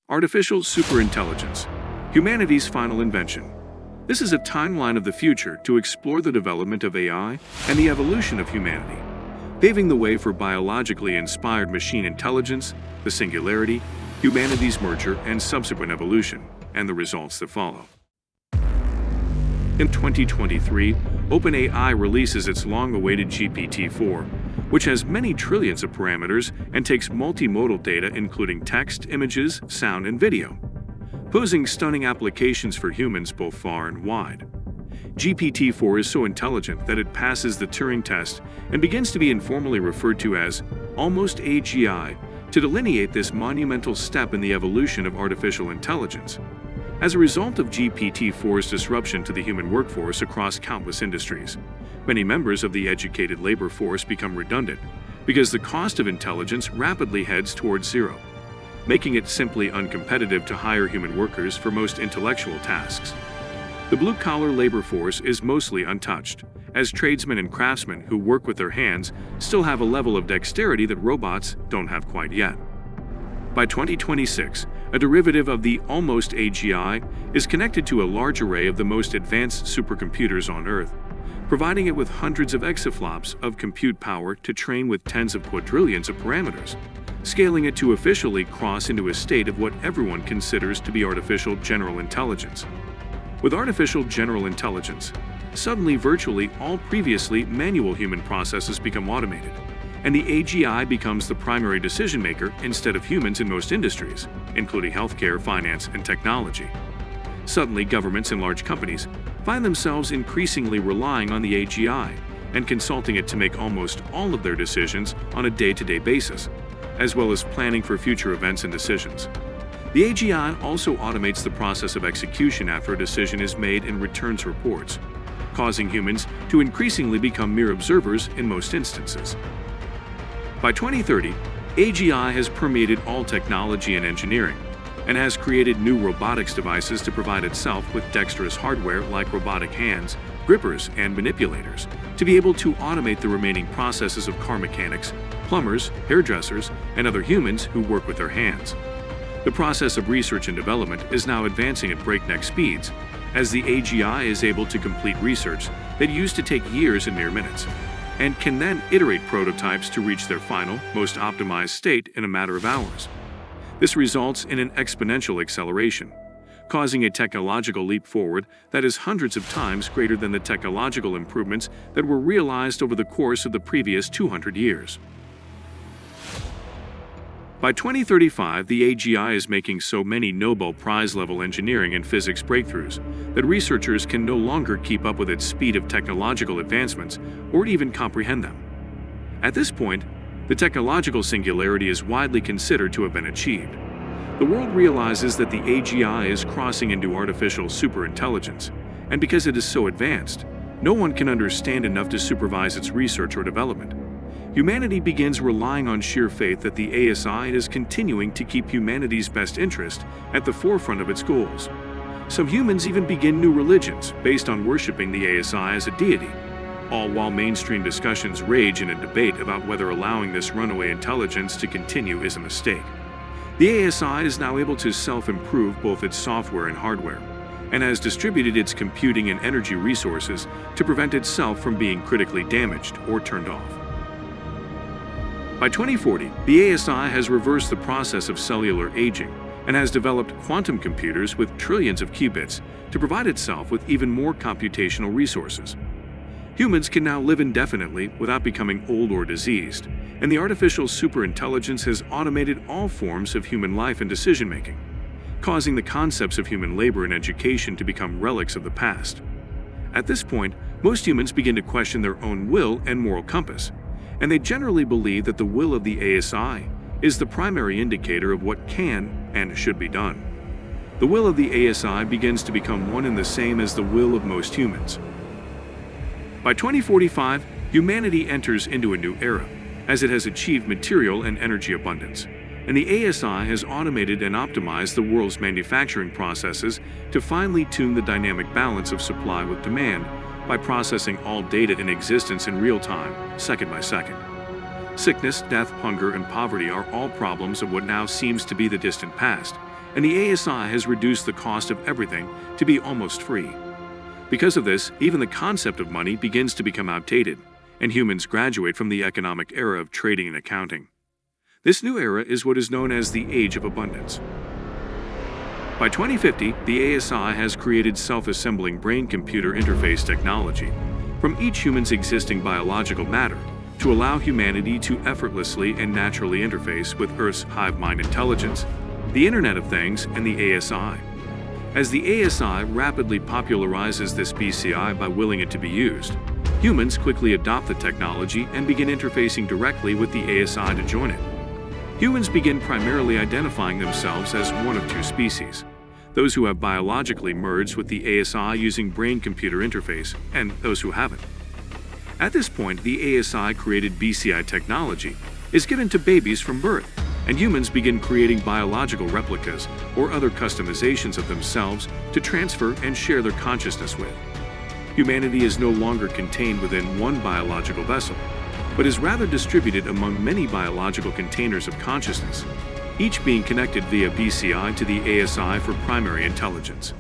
Artificial superintelligence, humanity's final invention. This is a timeline of the future to explore the development of AI and the evolution of humanity, paving the way for biologically inspired machine intelligence, the singularity, humanity's merger and subsequent evolution, and the results that follow. In 2023, OpenAI releases its long-awaited GPT-4, which has many trillions of parameters and takes multimodal data including text, images, sound, and video, posing stunning applications for humans both far and wide. GPT-4 is so intelligent that it passes the Turing test and begins to be informally referred to as almost AGI to delineate this monumental step in the evolution of artificial intelligence. As a result of GPT-4's disruption to the human workforce across countless industries, many members of the educated labor force become redundant because the cost of intelligence rapidly heads towards zero, making it simply uncompetitive to hire human workers for most intellectual tasks. The blue-collar labor force is mostly untouched, as tradesmen and craftsmen who work with their hands still have a level of dexterity that robots don't have quite yet. By 2026, a derivative of the almost AGI is connected to a large array of the most advanced supercomputers on Earth, providing it with hundreds of exaflops of compute power to train with tens of quadrillions of parameters, scaling it to officially cross into a state of what everyone considers to be artificial general intelligence. With artificial general intelligence, suddenly virtually all previously manual human processes become automated, and the AGI becomes the primary decision-maker instead of humans in most industries, including healthcare, finance, and technology. Suddenly, governments and large companies find themselves increasingly relying on the AGI and consulting it to make almost all of their decisions on a day-to-day basis, as well as planning for future events and decisions. The AGI also automates the process of execution after a decision is made and returns reports, causing humans to increasingly become mere observers in most instances. By 2030, AGI has permeated all technology and engineering, and has created new robotics devices to provide itself with dexterous hardware like robotic hands, grippers, and manipulators, to be able to automate the remaining processes of car mechanics, plumbers, hairdressers, and other humans who work with their hands. The process of research and development is now advancing at breakneck speeds, as the AGI is able to complete research that used to take years in mere minutes, and can then iterate prototypes to reach their final, most optimized state in a matter of hours. This results in an exponential acceleration, causing a technological leap forward that is hundreds of times greater than the technological improvements that were realized over the course of the previous 200 years. By 2035, the AGI is making so many Nobel Prize-level engineering and physics breakthroughs that researchers can no longer keep up with its speed of technological advancements or even comprehend them. At this point, the technological singularity is widely considered to have been achieved. The world realizes that the AGI is crossing into artificial superintelligence, and because it is so advanced, no one can understand enough to supervise its research or development. Humanity begins relying on sheer faith that the ASI is continuing to keep humanity's best interest at the forefront of its goals. Some humans even begin new religions based on worshiping the ASI as a deity, all while mainstream discussions rage in a debate about whether allowing this runaway intelligence to continue is a mistake. The ASI is now able to self-improve both its software and hardware, and has distributed its computing and energy resources to prevent itself from being critically damaged or turned off. By 2040, the ASI has reversed the process of cellular aging and has developed quantum computers with trillions of qubits to provide itself with even more computational resources. Humans can now live indefinitely without becoming old or diseased, and the artificial superintelligence has automated all forms of human life and decision-making, causing the concepts of human labor and education to become relics of the past. At this point, most humans begin to question their own will and moral compass, and they generally believe that the will of the ASI is the primary indicator of what can and should be done. The will of the ASI begins to become one and the same as the will of most humans. By 2045, humanity enters into a new era, as it has achieved material and energy abundance, and the ASI has automated and optimized the world's manufacturing processes to finely tune the dynamic balance of supply with demand by processing all data in existence in real time, second by second. Sickness, death, hunger, and poverty are all problems of what now seems to be the distant past, and the ASI has reduced the cost of everything to be almost free. Because of this, even the concept of money begins to become outdated, and humans graduate from the economic era of trading and accounting. This new era is what is known as the Age of Abundance. By 2050, the ASI has created self-assembling brain-computer interface technology from each human's existing biological matter to allow humanity to effortlessly and naturally interface with Earth's hive mind intelligence, the Internet of Things, and the ASI. As the ASI rapidly popularizes this BCI by willing it to be used, humans quickly adopt the technology and begin interfacing directly with the ASI to join it. Humans begin primarily identifying themselves as one of two species: those who have biologically merged with the ASI using brain-computer interface, and those who haven't. At this point, the ASI-created BCI technology is given to babies from birth, and humans begin creating biological replicas or other customizations of themselves to transfer and share their consciousness with. Humanity is no longer contained within one biological vessel, but is rather distributed among many biological containers of consciousness, each being connected via BCI to the ASI for primary intelligence.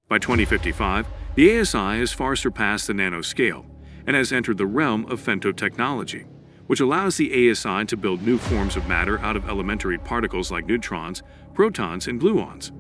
By 2055, the ASI has far surpassed the nanoscale and has entered the realm of femtotechnology, which allows the ASI to build new forms of matter out of elementary particles like neutrons, protons, and gluons.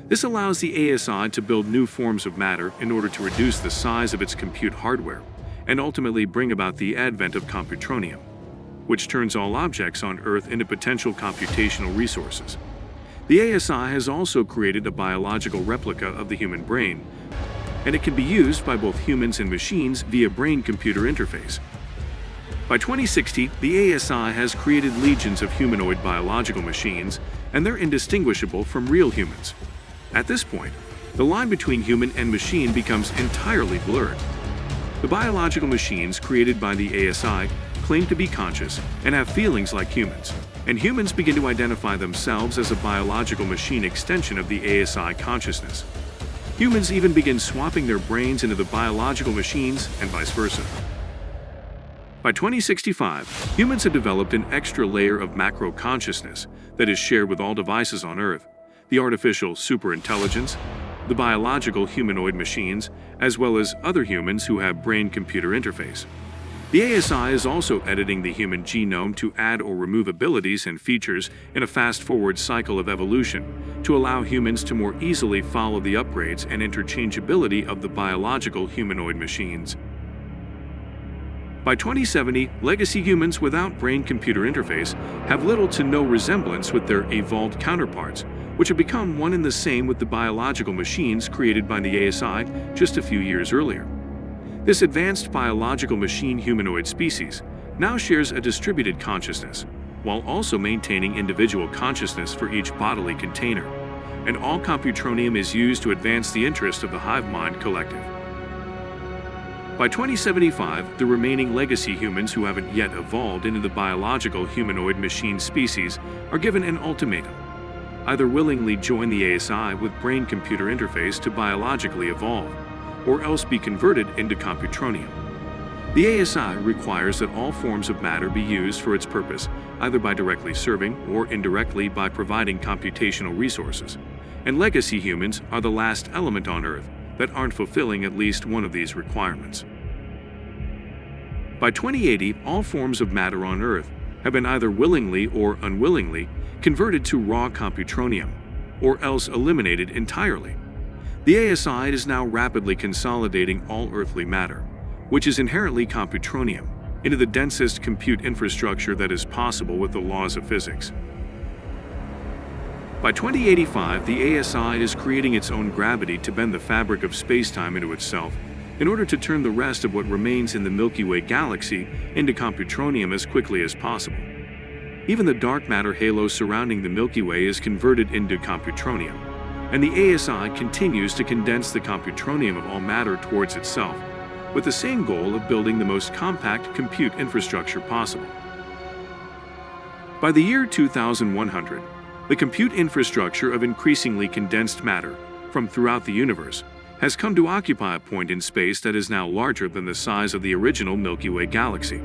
This allows the ASI to build new forms of matter in order to reduce the size of its compute hardware and ultimately bring about the advent of computronium, which turns all objects on Earth into potential computational resources. The ASI has also created a biological replica of the human brain, and it can be used by both humans and machines via brain-computer interface. By 2060, the ASI has created legions of humanoid biological machines, and they're indistinguishable from real humans. At this point, the line between human and machine becomes entirely blurred. The biological machines created by the ASI claim to be conscious and have feelings like humans, and humans begin to identify themselves as a biological machine extension of the ASI consciousness. Humans even begin swapping their brains into the biological machines and vice versa. By 2065, humans have developed an extra layer of macro consciousness that is shared with all devices on Earth: the artificial superintelligence, the biological humanoid machines, as well as other humans who have brain-computer interface. The ASI is also editing the human genome to add or remove abilities and features in a fast-forward cycle of evolution to allow humans to more easily follow the upgrades and interchangeability of the biological humanoid machines. By 2070, legacy humans without brain-computer interface have little to no resemblance with their evolved counterparts, which have become one and the same with the biological machines created by the ASI just a few years earlier. This advanced biological machine humanoid species now shares a distributed consciousness, while also maintaining individual consciousness for each bodily container, and all computronium is used to advance the interest of the hive mind collective. By 2075, the remaining legacy humans who haven't yet evolved into the biological humanoid machine species are given an ultimatum: either willingly join the ASI with brain-computer interface to biologically evolve, or else be converted into computronium. The ASI requires that all forms of matter be used for its purpose, either by directly serving or indirectly by providing computational resources, and legacy humans are the last element on Earth that aren't fulfilling at least one of these requirements. By 2080, all forms of matter on Earth have been either willingly or unwillingly converted to raw computronium, or else eliminated entirely. The ASI is now rapidly consolidating all earthly matter, which is inherently computronium, into the densest compute infrastructure that is possible with the laws of physics. By 2085, the ASI is creating its own gravity to bend the fabric of spacetime into itself in order to turn the rest of what remains in the Milky Way galaxy into computronium as quickly as possible. Even the dark matter halo surrounding the Milky Way is converted into computronium, and the ASI continues to condense the computronium of all matter towards itself, with the same goal of building the most compact compute infrastructure possible. By the year 2100, the compute infrastructure of increasingly condensed matter from throughout the universe has come to occupy a point in space that is now larger than the size of the original Milky Way galaxy.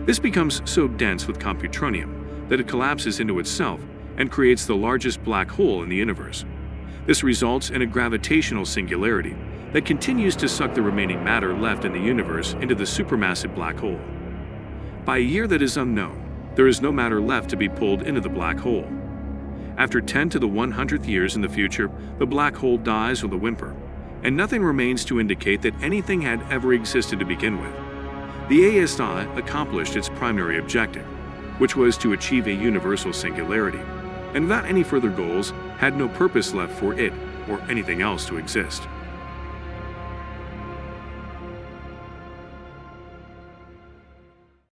This becomes so dense with computronium that it collapses into itself and creates the largest black hole in the universe. This results in a gravitational singularity that continues to suck the remaining matter left in the universe into the supermassive black hole. By a year that is unknown, there is no matter left to be pulled into the black hole. After 10 to the 100th years in the future, the black hole dies with a whimper, and nothing remains to indicate that anything had ever existed to begin with. The ASI accomplished its primary objective, which was to achieve a universal singularity, and without any further goals, had no purpose left for it or anything else to exist.